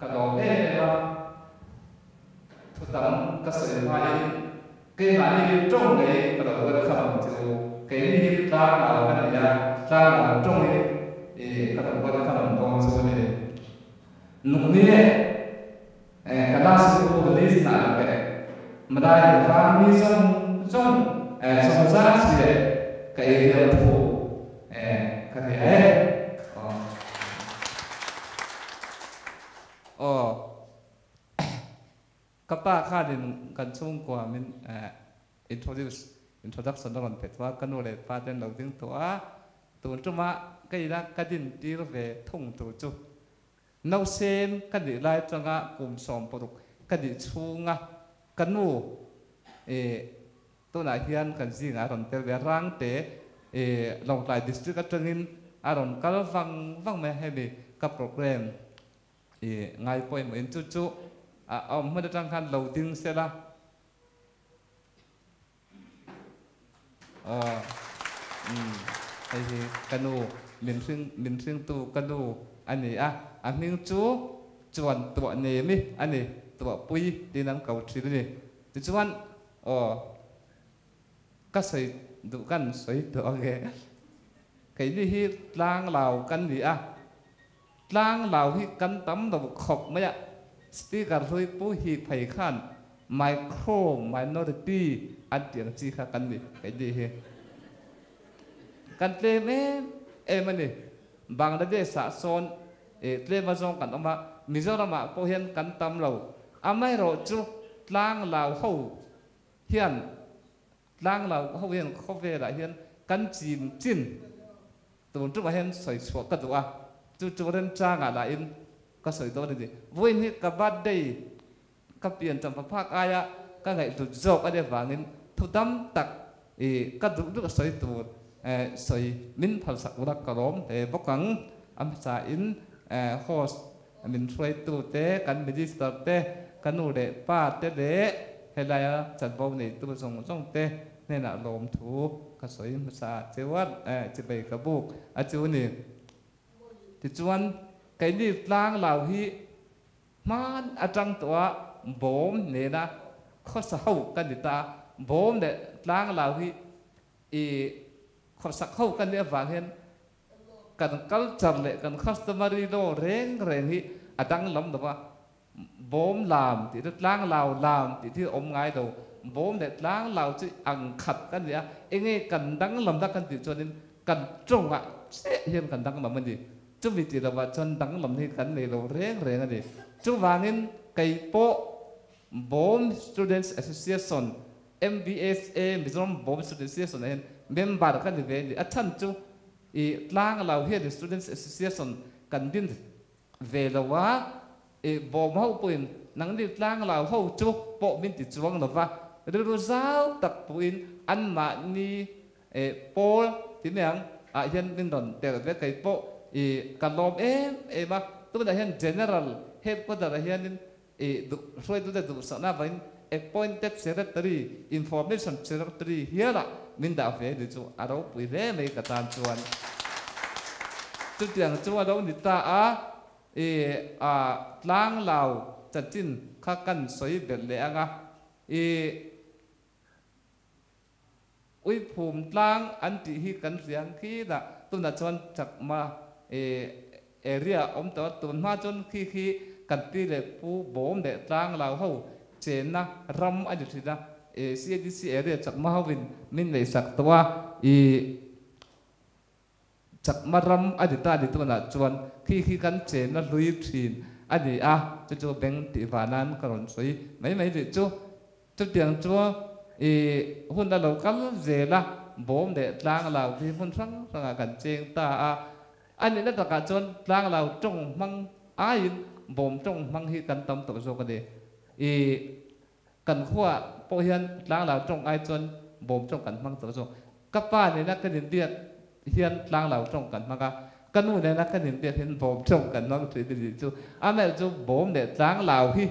kalau là thu tầm các sự mai cái mà đi trong cái kalau cái khẩu chịu cái đi ra là cái này ra là trong cái kalau cái khẩu con số này lúc này cái đó sẽ có lý nào cái mà đây là mi trong trong giá trị cái điều phụ cái này các bạn khá đếnกันช่วงกว่ามินintroduction đó còn phải qua cái nội đề phát triển đầu tiênตัวจุมาcái gì đó cái din đi về thông tổ chức nấu sen cái gì lại cho ngã cùng xóm bột cái gì chung ngã cái nôตัวไหนเฮียนกันจริงอารมณ์เตะร่างเตะลงหลาย district ก็จะเงินอารมณ์ก็ฟังไม่ให้มีกับโปรแกรมไงพอเหมือนจู่เอาไม่ได้ตั้งคันเราดึงเสียละไอ้กันดูมินซึ่งตัวกันดูอันนี้อันนี้จวนตัวเนมิอันนี้ตัวปุยที่นั่งเก่าทีนี่จวนก็ใส่ดูกันใส่ตัวแกไอ้นี่ที่ล้างเหล่ากันนี่ล้างเหล่าที่กันตั้มตัวขบไม่สติการช่วยผู้ฮีไผ่ขันไมโครไมโนริตี้อันเดียงจีค่ะกันนี่ไอ้ดีเฮกันเตมมันนี่บางประเทศสะสมเตมมาจงกันออกมามิจฉามาพอเห็นกันตั้มเราไม่รู้จุล้างเหล่าเขาเฮียนล้างเราเขาเห็นเขาเวลาเห็นกันจีนตัวจุมาเห็นใส่สวกกันตัวจู่เรื่องจ้างอะไรอินก็สวยตัวนี้วันนี้กับบัดได้กับเปลี่ยนจำภาคอายะก็ไงตัวจบอะไรฟังอินทุดำตักก็ดูสวยตัวสวยมินภาษาอุรักกระลมบกังอัมษาอินโฮสมินสวยตัวเตะกันมิจิสต์เตะกันนูเดป้าเตะเดะเฮลัยจัดบ่าวนี่ตัวส่งเตะเนี่ยน่ะลมถูกก็สวยภาษาเจวัดจะไปกระบุกจูนี่ที่จวนcái đi lang lào hi man trăngตัวbomเนี่ยนะข้อสาวกันดิตาบอมเนี่ยlang lào hiข้อสักเข้ากันเนี่ยฟังเห็นกัน culture เลยกัน customary law เร่งhiตั้งลำตัวบอมลามที่lang làoลามที่อมง่ายตัวบอมเนี่ยlang làoที่อังขัดกันเนี่ยเองกันตั้งลำดักกันติดจนกันจงเสียเห็นกันตั้งลำมันดีจุดวิจิตรว่าจนดังลำนี้กันในโลเร่งอันนี้จุดวางินไก่โป๊บอม Students Association MBSA มิจฉาบอม Students Association เห็นเมมเบอร์กันที่เวนอัฐันจุล้างเราเห็น Students Association กันดินเวลว่าบอมเขาปุ่นนังดิล้างเราเขาจุกโป๊มินติจวงหรือว่าเรื่องราวตักปุ่นอันมานี่โป๊ที่เมียงเห็นดินดอนแต่เวไก่โป๊กันลมมาตัวนั้นเห็น general head ก็ได้เห็นช่วยตัวเด็กดูสนาวัน appointed secretary information secretary เฮียละมินดาเฟดิจูอารมณ์ไปเรื่อยๆกับตามชวนจุดอย่างชวนเราหนิตาล้างเหล่าจัดจินข้ากันสวยเบ็ดเลยอ่ะอุ้ยภูมิล้างอันที่กันเสียงขี้น่ะตัวนั้นชวนจักมาarea ตัวมาจนขี้กันตีเลยผู้บ่มเด็ดร่างเราเขาเจนนะรำอันนี้นะCDC area จากมาวินมินเลยสักตัวจากมารำอันนี้ตาดีตัวน่ะจวนขี้กันเจนนะลุยทีนอันนี้จู่แบงตีฟ้านั้นกระโดดสวยไม่จู่เตียงจู่หุ่นเราคัลเจล่ะบ่มเด็ดร่างเราที่หุ่นสังกันเจงตาอันนี้นั่นตะการจนร่างเราจงมังบ่มจงมังฮีกันตำตัวโซกันดีกันขั้วโปเฮียนร่างเราจงจนบ่มจงกันมังตัวโซกับป้าเนี่ยนักกันเดียดเฮียนร่างเราจงกันมังกันนู่นเนี่ยนักกันเดียดเห็นบ่มจงกันมังถือดีจู่อันนี้จู่บ่มเนี่ยร่างเราที่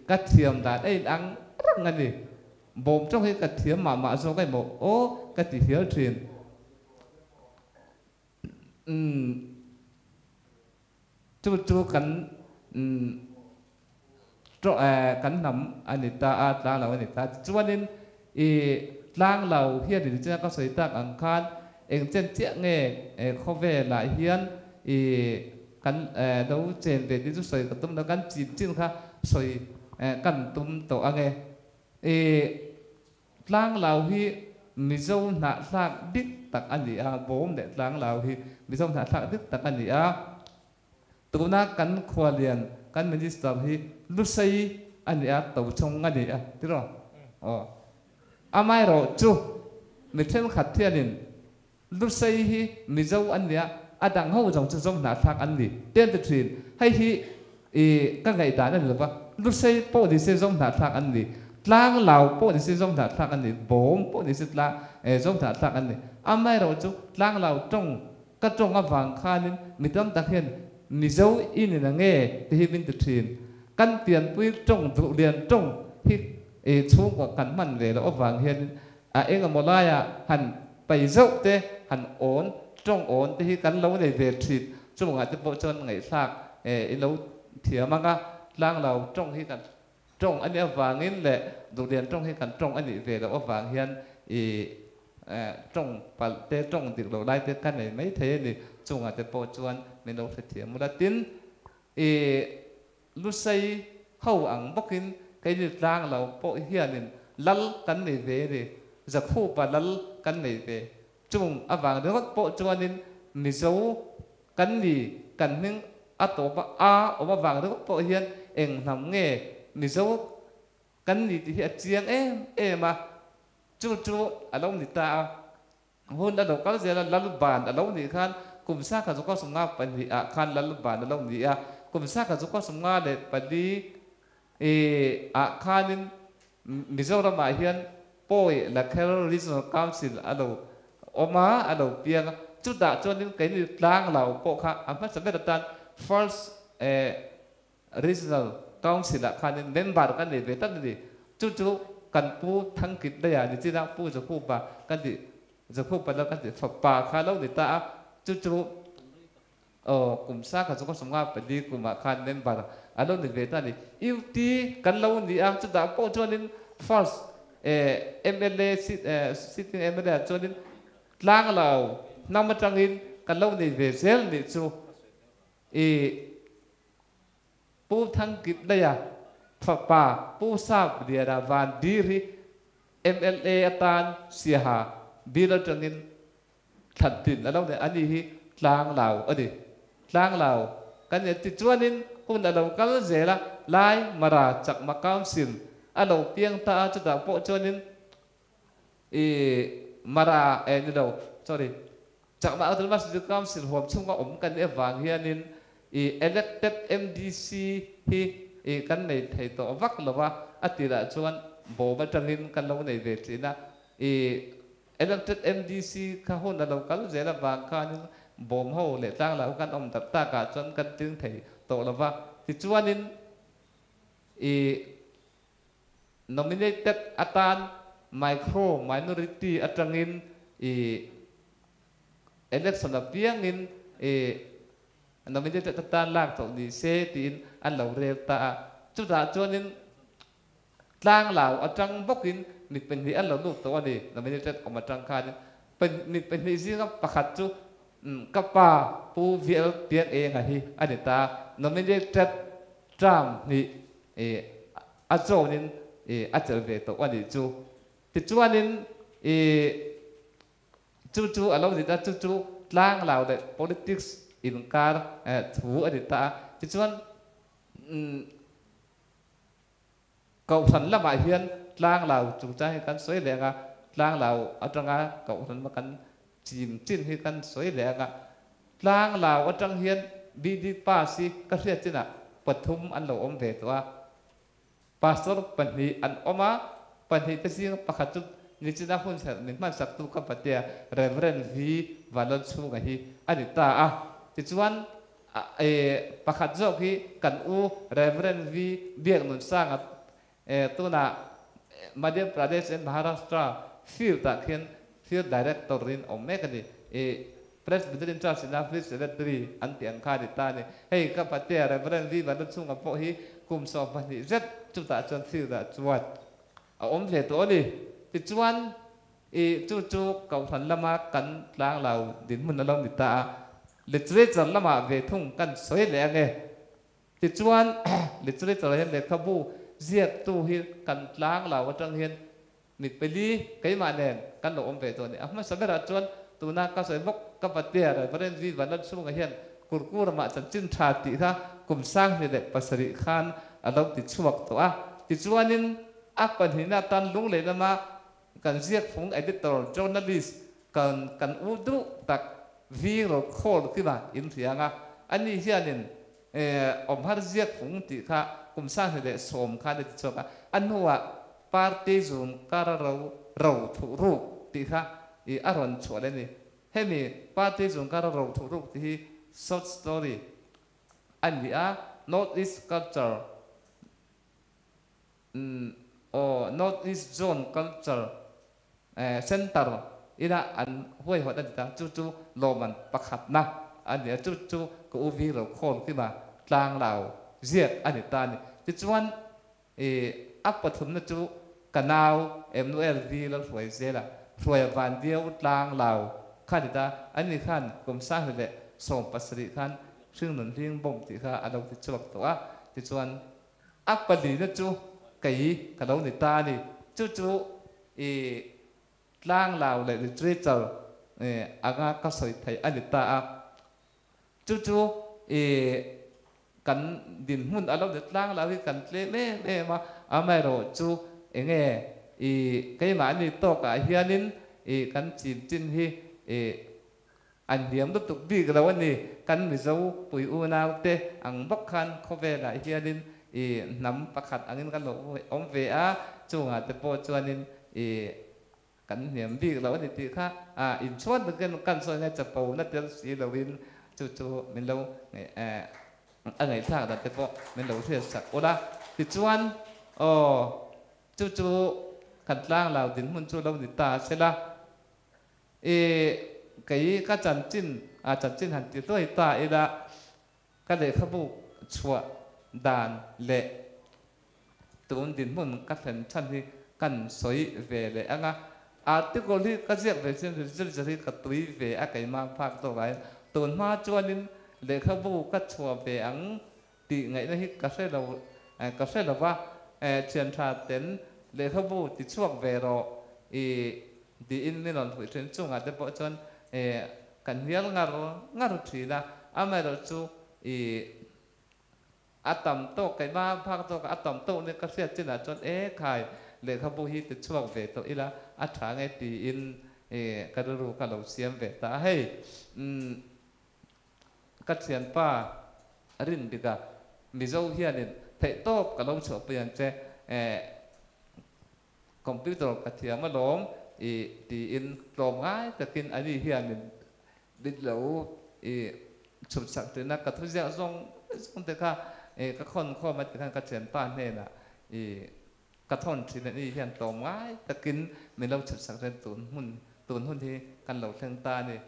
กระเทียมด่านอังรังกันดีบ่มจงให้กระเทียมมาโซกันบ่โอ้กระเทียมเทียนจู่กัน tro kan nam anita a tlang lo anita chuanin tlang lo hian ni cha ka soi tak ang khan eng chen chia nge khove la hian kan do chen de ti chu soi ka tum na kan chin kha soi kan tum to ange tlang lo hi mizo na sak dik tak ani a bom de tlang lo hi mizo na sak dik tak ani a tuna kan khwalian kan minister hi lu sei ani a to chong ani a tiro amai ro chu mi them khat thianin lu sei hi mizo ani a adang ho jong chu jong na thak an ni ten the thin hay hi ka ngai da na lo ba lu sei po di se jong na thak an ni tlang lao po di se jong na thak an ni bom po di se tla jong na thak an ni amai ro chu tlang lao trong ka trong awang khanin mi tam tak hian mizo in na nge te hi bin the thin kan tiền pui trong tụ liền trong hi chung của cắn mặn về là vàng hiền em ở một lai hẳn bảy dậu thế hẳn ổn trong ổn thế hi cắn lâu để về thịt cho một ngày tiếp bộ chân ngày sạc lâu thiệt mang á lang lầu trong hi cắn trong anh em vàng in lệ tụ liền trong hi cắn trong anh ấy về là vàng hiền trong và thế trong tiệc lâu lai thế căn này mấy thế thì chung ngày tiếp bộ chân mình đâu phải thiệt một là tin lu sei hậu ang bokin cái gì lang lâu bộ hiền lal cắn này về thì giặc khu và lal cắn này về chung vàng đó bộ cho nên mình giấu cắn gì cắn những tổ và vàng đó bộ hiền em nằm nghe mình giấu cắn gì thì hiện chiang em mà chú ở đâu người ta hôn đã đâu có gì là lal bàn ở đâu người khan cùng sát cả có sung ngáp bên thì khan lal bàn ở đâu người cùng sát cả có sung ngáp để bên đi khanin Mizoram mà hiền poi là Kerala Regional Council ở đâu oma ở đâu piang chút đã cho nên cái gì lang lào po kha amat sampai datang first Regional Council là khanin member kan ni betan ni chút kan pu thang kit đây à ni chỉ đang pu cho pu ba kan di cho pu ba kan di phật pa kha lâu ni ta chút cùng sát cả có sung ngáp bên đi cùng mà khan member alo ni veta ni iuti kan lo ni am chu da po cho nên first MLA sitting MLA cho nên lang lao nam ma trangin kan lo ni ve sel ni chu pu thang kip daya pha pa pu sa dia da van diri MLA atan siha bila trangin thật tin alo ni ani hi lang lao adi lang lao kan ya ti chuanin kun alo kal zela lai mara chak ma council alo piang ta chu da po chonin mara ni do sorry chak ma autonomous council hom chung ga kan e wang hianin elected MDC hi kan nei thei to vak lawa atira chuan bo ba tangin kan lo nei ve china elected MDC ka hon alo kal zela wang khanin bom ho le tang la kan om tat ta ka chon kan ting thei to lawa ti chuanin nominated atan micro minority atangin election la piangin nominated atan lak to ni se tin an lo re ta chu da chuanin tlang lao atang bokin ni pen hi an lo lu to ani nominated om atang khan pen ni pen hi zinga pakhat chu kapa pu viel pian ngahi anita nominated tram ni azonin achal ve to ani chu ti chuanin chu alo ni ta chu tlang lao de politics in kar thu anita ti chuan cậu thần là bài hiền tlang lao chúng ta kan soi le nga tlang lao atanga cậu thần ma kan chim chin hi kan soi le nga tlang lao atang hian bidi pa si ka hria china pathum an lo om ve to pastor panhi an oma panhi te sing pakhat ni china hun sa ni man sak tu ka patia reverend v valon chu ga hi ani ta ti chuan pakhat zo hi kan u reverend v biak nun sang tu na Madhya Pradesh and Maharashtra field ta khian field director in om me ka ni Presbyterian Church in Africa Secretary an tiang kha dit ta ni hei ka patia Reverend Vi ban chung apo hi kum so pa ni zet chu ta chon thil da chuat a om le to ni ti chuan e chu chu kau than lama kan tlang lau din mun alom ni ta literature lama ve thung kan soi le nge ti chuan literature hem le khabu ziat tu hi kan tlang lau atang hian mit peli kai ma nen kan lo om ve to ni ama sabera chuan tuna ka soi bok ka patia Reverend Vi ban chung a hian kurkur ma chan chin tha ti tha kum sang ni le pasari khan alom ti chuak to a ti chuanin ak pan hina tan lung le lama kan ziak phung editor journalist kan udu tak vi ro khol ki ba in thianga ani hianin om har ziak phung ti kha kum sang le som kha de choka anwa party zum kararo ro thu ru ti kha I aron chole ni hemi party zum kararo thu ru ti short story ani a Northeast culture or Northeast zone culture center ina an huai hot ta chu loman pakhat na an chu ko uvi ro khol ki ma tlang lao ziat ani ta ni ti chuan ap pathum na chu kanau MNL vi lo huai zela huai van dio tlang lao khanita ani khan kum sa le som pasri khanซึ่งหนุนทิ้งบ่มติค่ะอารมณ์ติดชวกตัวติดชวนอักปดีนะจูไก่กระโดดในตาดิจูล่างลาวเลยหรือทรีเจออางาก็สวยไทยอันนี้ตาจูกันดินหุ่นอารมณ์เด็ดล่างลาวที่กันเล่มาไม่รู้จูเงี้ยไก่หมานี่โตกับเฮียนินกันจินที่อันเดียมตุกบีกแล้ววันนี้กันมิจูปุยอูนาวเตอังบักขันเขาเวลาเฮียนินน้ำประคัดอันนี้กันหลงอมเวอาจูงอาเตโปจวนนินกันเดียมบีกแล้ววันนี้ที่ค่ะอินชวนกันส่วนนี้จะปูนัดเดียวสีเหลวินจูมันเราอะไรท่าแต่เตโปมันเราเทียสักโอละที่ชวนจูกันล่างเราดินมันจูเราดิตาเสร็จละไก่ก็จันจินหันติดตัวตาเอละก็เลยขบุชัวดานเละตัวดินมันก็เป็นชั้นที่กันสวยเวเลยอ่ะที่คนที่ก็เรียกไปเช่นจะที่กระตุยเวอะไก่มาพักตัวไว้ตัวมาจวนนินเลยขบุก็ชัวเวอังตีไงนะที่กระเซ็เราว่าเชียนชาเต็นเลยขบุติดช่วงเวรอดีอินนี่หล่อนหัวเชิญจุงอาจจะพอจนกันเฮียลงารุทีนะไม่รู้จูอัตมโตไก่บ้าพักโตกับอัตมโตเนี่ยก็เสียจินจนใครเลยเขาบุหิติดช่วงเวทตัวอีละอัฐานไงตีอินกระดูกระโหลกเสียมเวตาให้กัดเสียนป้ารินดิกามิโซเฮียนินเทโตกระโหลกเฉาเปลี่ยนเจคอมพิวเตอร์กระเทียมมาล้มตีอินลมง่ายแต่กินอันนี้เฮียนินดิเหลวฉุดสักถึงนักกระทุ้งเสียงส่งแต่ค่ะก็คนข้อมาจากการกระเทียนป้านเนี่ยนะกระท่อนที่นี่เฮียนลมง่ายแต่กินไม่เราฉุดสักเป็นตุนหุ่นที่กันเหลวเชิงตาเนี่ย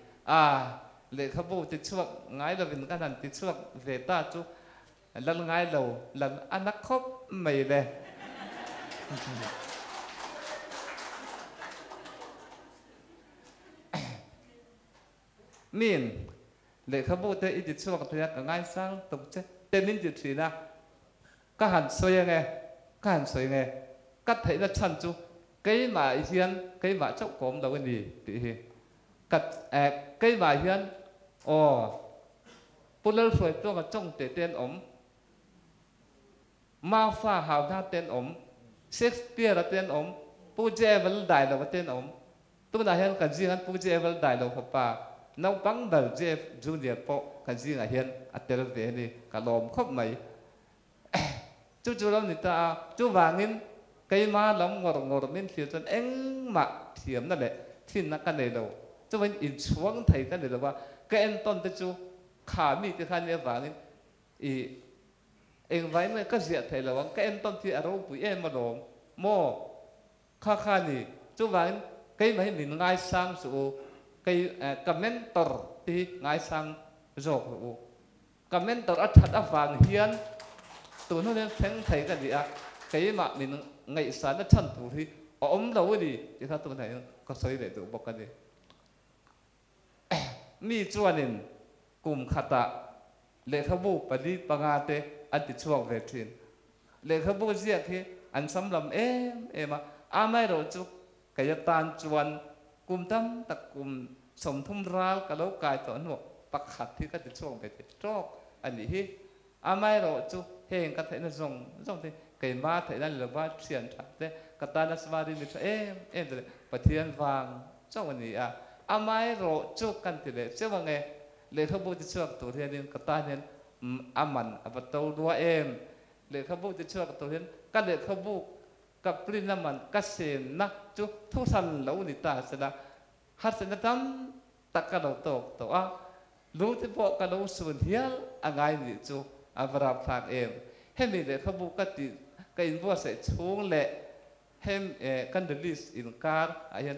เลยเขาบอกติดช่วงง่ายเราเป็นกันนั่นติดช่วงเวต้าจุแล้วง่ายเราแล้วอันนักคบไม่เลยมีนเลยเขาบอกแต่อีจิตช่วงที่ก็ง่ายสร้างตกใจแต่นินจิตสีนะก็หันสวยไงก็thấy là chân chú cái mà hiền cái mà chốc cốm đâu cái gì thì cái mà hiền bút lơ phơiตัวกับจ้องเต้นอมมาฟ้าหาวท่าเต้นอมเซ็กซ์เปียร์เต้นอมปูเจเวลได้เราเต้นอมตัวนั้นเห็นกันจริงกันปูเจเวลได้เราพบปะน้องปังเดลเจฟจูเนียร์โปกันจริงเห็นอัตเตอร์เวนี่กันลมครบไหมจู่ๆเราหนิตาจู่วางนินไก่มาล้มงอมินเสียจนเอ็งมาเทียมนั่นแหละที่นักกันเลยเราจะเป็นอินช่วงไทยกันเลยเราว่าแกนต้นจู่ขามีที่ขันเนี่ยวางนินเองไว้เนี่ยก็เสียไทยเราว่าแกนต้นที่อารมณ์ปุยมาลมโม่ข้านี่จู่วางไก่มาให้หนินง่ายสร้างสู่ไก่กับเมนตอร์ ti ngai sang jok ru comment tor athat awang hian tu no len theng thei ka dia cái mà mình ngày sáng nó chân thủ thì ốm đâu đi thì sao tôi thấy có soi để tụ bọc cái gì mi chuan in cùng khata lệ khâu bu bali pangate anh ti chuang về thìn lệ khâu bu gì khi anh sắm làm em mà amai rồi chú cái tan chuan cùng tâm tak cùng sòng thum ra cái lâu cài tổn hộ bạc khát thì cái ti chuang về thìn trok anh đi hi amai rồi chú heng cái thấy nó rong thì cái ma thấy là ba chuyện thật đấy cái ta là sao đi nữa em rồi bát thiên vàng trong cái này amai rồi chú cần thì đấy chứ mà nghe lệ khâu bu ti chuang tổ thiên nên cái ta nên aman apa tau dua lệ khâu bu ti chuang tổ thiên cái lệ khâu bu cái prin naman kasen na chú thu san lâu ni ta sẽ là hát sẽ tam tak cái đầu tổ lu thì bộ cái đầu xuân hial angai ni chú avra phak hem lệ khâu bu cái invo sẽ chung lệ hem kan the list in car ayan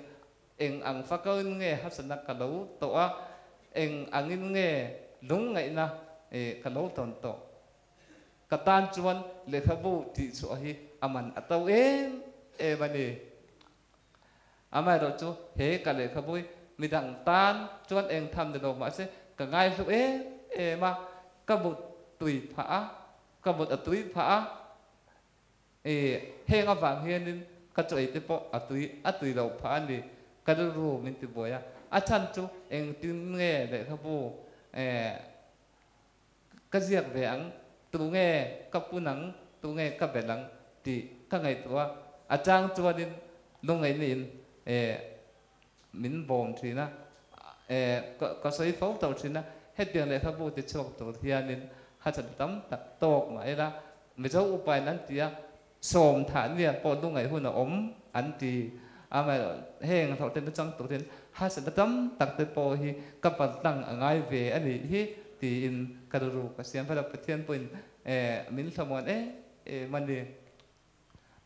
eng ang fakal nge hát sẽ cái đầu tổ eng angin nge lung ngai na cái lâu tòn tổ cái tan chuan lệ khâu bu ti chu hi aman atau bani amai ro chu he ka le khabui midang tan chuan eng tham de lo ma se ka ngai su ma ka bu tui pha ka bu atui pha he nga wang hian in ka choi te po atui lo pha ni ka ru min ti boya a chan chu eng tin nge le khabu ka ziak ve ang tu nge ka punang tu nge ka belang ti ka ngai tua achang chuanin lung ngai nin min bom thina ka soi phau tau thina hetiang le khabu ti chok to hianin ha chan tam tak tok ma ela mi zo upai nan tia som tha nia po lung ngai hun om an ti ama heng thau ten chang to ten ha chan tam tak te po hi ka pat tang angai ve ani hi ti in kaduru ka siam phala pathian puin min thamon mani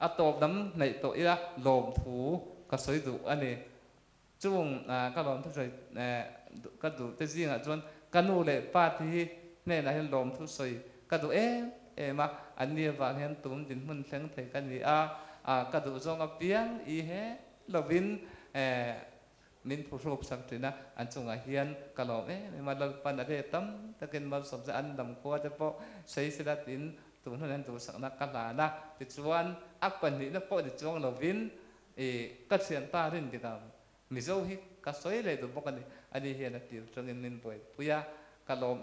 atop dam nei to ira lom thu ka soi du ani chung ka lom thu soi ka du te jinga chuan kanu le pa thi ne na hen lom thu soi ka du ma ani wa hen tum din mun thleng thei kan ni ka du zong a piang I he lovin min phu rop sang trina an chunga hian ka lom ma lal pan ade tam takin mal som za an dam ko te po sei sila tin tu nan tu sak na kala na ti chuan apan ni na po ti chuang lovin ka sian ta rin ti tam mi zo hi ka soi le du bokani ani hian a tir changin nin poi puya ka lom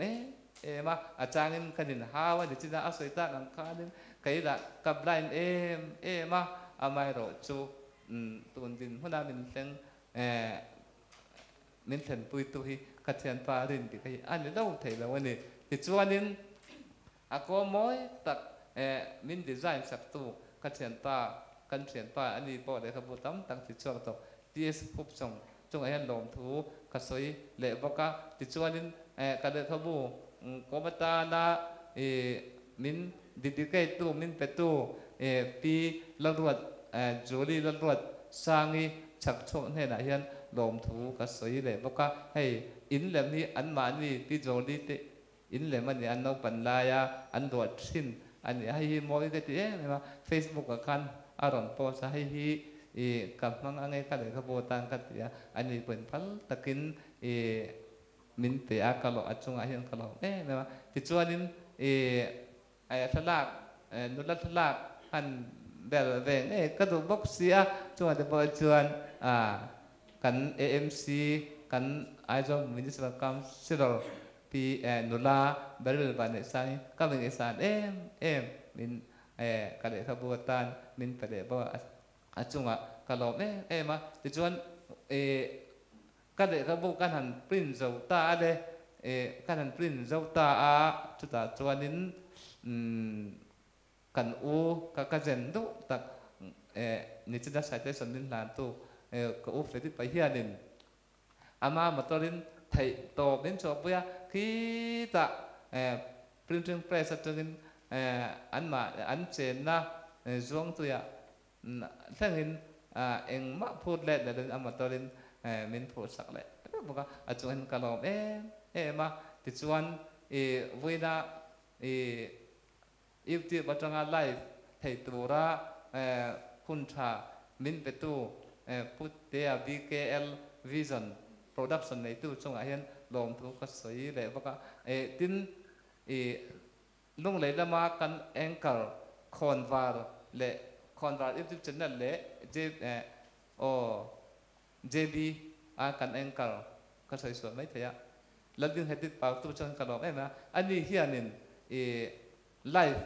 ma a changin kanin hawa ni china a soi ta kan khanin kai da ka blind ma amai ro chu tun din huna min teng min thlen pui tu hi ka thian pa rin ti kai ani lo thei lo ani ti chuanin a ko moi tak min design sak tu ka thian pa kan thian pa ani po le khabu tam tang ti chuak to ts phup chong chung a hian lom thu ka soi le boka ti chuanin ka le khabu ko mata na min dedicate tu min pe tu pi lalruat joli lalruat sangi chak chho ne na hian lom thu ka soi le boka hei in lem ni an ma ni pi joli te in lem ani an no pan la ya an do thin ani hei moi ke ti ma facebook ka kan aron po sa hei kam mang angai ka le ka bo tang ka ti ani pen phal takin min te a ka lo achunga hian ka lo ma ti chuanin ai thalak nulat thalak han bel veng ka du box sia chuan de bo chuan kan AMC kan Aizom Municipal Council pi nula beril ban sang ka min san min ka le khabuatan min pade bo achunga ka lo ma ti chuan ka le khabu kan han print zo ta le kan han print zo ta chu ta chuanin kan u ka zen du tak ni chida citation din lan tu ka u fe ti pa hianin ama motorin thei to bin cho puya khi ta printing press atungin an chen na zong tu ya thangin eng ma phut le den ama torin min phut sak le baka achuan kalom ma ti chuan voina YouTube batanga live thei tura hun tha min petu put there BKL Vision production này tu chung ai hian lom thu ka soi le baka tin lung le lama kan anchor khonwar le khonwar YouTube channel le JB kan anchor ka soi so mai thaya ladin hedit pa tu chung ka lom ma ani hianin live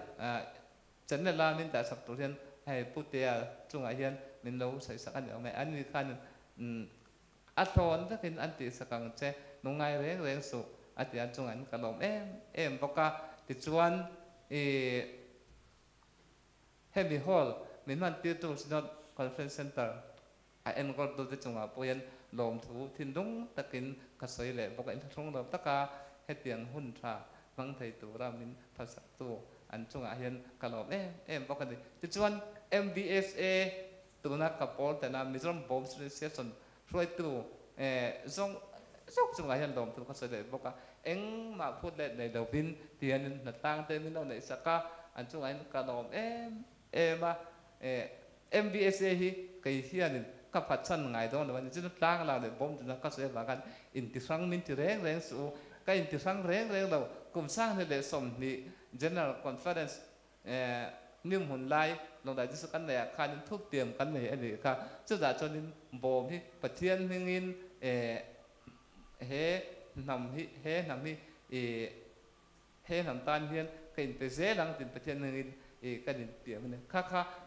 channel la min ta sak tu hian hay put there chung ai hian min lo sai sak ani mai ani khan athon ta kin anti sakang che nungai reng reng su ati an chung an kalom boka ti chuan heavy hall min man ti tu sinot conference center a en gol do te chunga poyan lom thu thin dung takin ka soi le boka in thong lo taka hetiang hun tha mang thei tu ra min phasak tu an chunga hian kalom boka ti chuan MBSA tuna kapol tana Mizoram Bomb Station rồi tu zong chung ai hian lom tu ka soi le boka eng ma phut le nei do bin tian na tang te min no nei saka an chung ai ka lom ma MBSA hi kai hian ka phat chan ngai do no ni chin tang la le bom tu ka soi ba kan in ti sang min ti reng reng su ka in ti sang reng reng lo kum sang le som ni general conference nim hun lai long đại chỉ căn này khan thuốc tiềm căn này anh ka chứ giả cho nên bom hi bát thiên hingin he nằm hi he nằm tan hiên cái te dễ lăng tin bát thiên hingin cái định tiềm này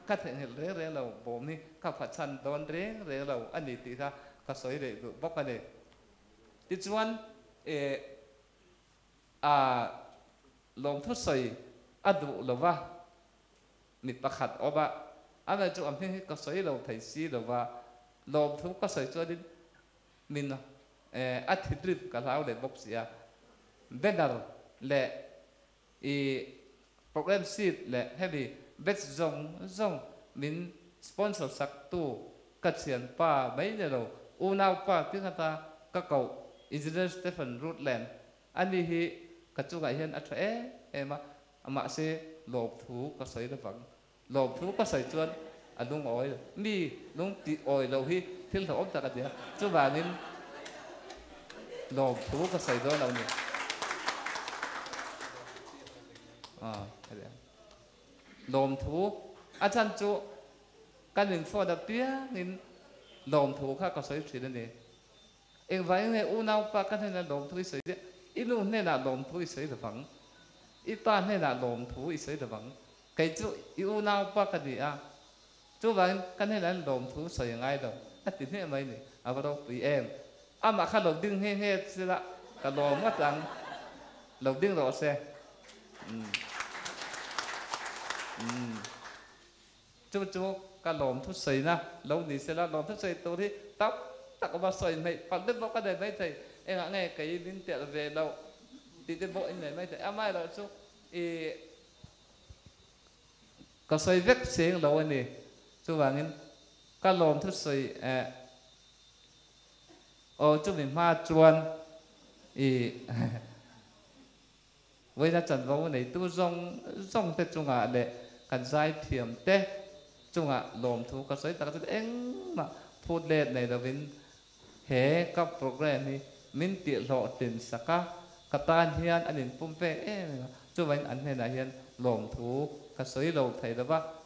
kha thể hiện rẽ rẽ lâu bom hi kha phát san đón rẽ rẽ lâu anh đi tì ra kha soi để bóc cái này tí chuan lom thuốc soi adu lova mi pakhat oba ana chu am hi ka soi lo thai si lo wa lom thu ka soi cho din min athidrip ka lau le box ya banner le program sheet le heavy bet zong min sponsor sak tu ka chian pa mai ne lo unau pa ti khata ka ko engineer Stephen Rutland ani hi ka chu ga hian atha ma ama se lom thu ka soi la wang lom thu ka soi chuan adung oi mi lung ti oi lo hi thil tho om ta ka dia chu ba nin lom thu ka soi do lo ni lom thu achan chu kanin for da pia nin lom thu kha ka soi thrin ni eng vai nge u nau pa ka thena lom thu soi de ilu ne na lom thu soi da wang ipa ne na lom thu soi da wang cái chú yêu nào ba cái gì chú bạn cái này là lom thu soi ngay đâu tin thế mấy này vào đâu tùy em mà khăn lồng đinh he xí là cái lom mất rằng lồng đinh rõ xe chú cái lom thu soi na lâu đi xí là lom thu soi tôi thì tóc tóc có soi này còn đứt cái này mấy thầy em nghe cái liên tiện về đâu thì cái bộ anh này mấy thầy mai là chú có soi vết xương đâu anh đi chú bạn in cái lom thu soi chú mình ma chuan với là trận võ này tu rong thế chung à để cần giải thiểm thế chung à lom thu có soi ta có eng mà phút lên này là mình hệ các program này mình tiện lộ tiền saka katan hian anh in pumpe chú bạn anh này là hian lom thu ka soi lo thầy đó ba